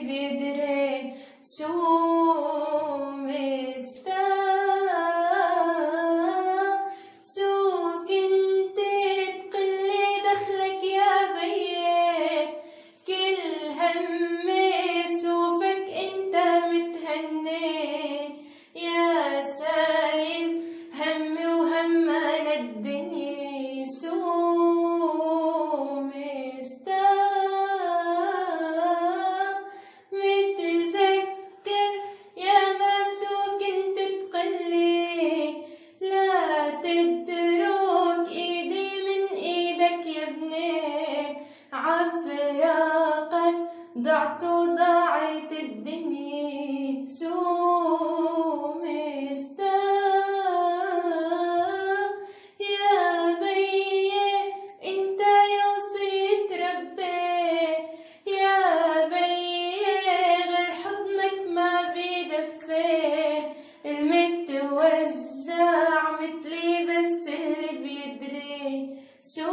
بيدري شو مستاء شو كنت تقلي دخلك يا بيي كل همي شوفك انت متهني يا شايل همي وهم الدنيا شو مستاء متذكر يا ما شو كنت تقلي لا تترك ايدي من ايدك يا ابني عفراقك ضعت وضاعت الدنيا شو مستاء يا بيي انت يا وصية ربي يا بيي غير حضنك ما بيدفي المتوجع متلي بس اللي بيدري شو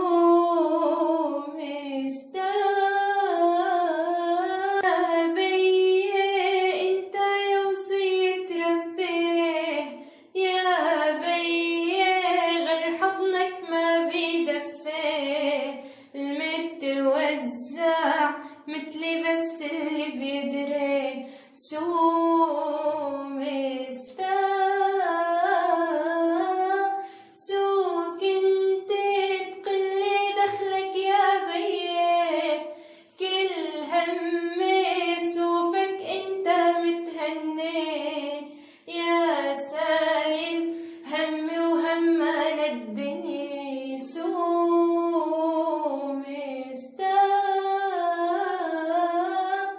مستاء يا بيي انت يا وصية ربي يا بيي غير حضنك ما بيدفي المتوجع متلي بس اللي بيدري شو مستاء شو كنت تقلي دخلك يا بيي كل همي شوفك انت متهني يا شايل همي وهم الدنيا شو مستاء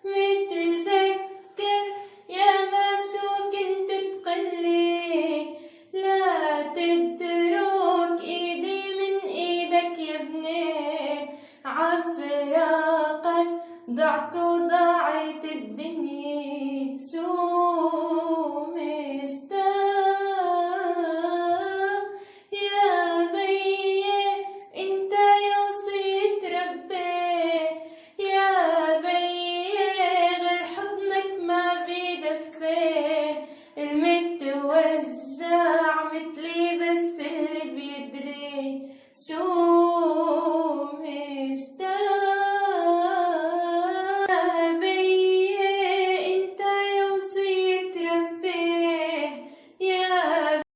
متذكر يا ما شو كنت تقلي لا تترك ايدي من ايدك يا ابني عفراقك ضعت وضاعت الدنيا شو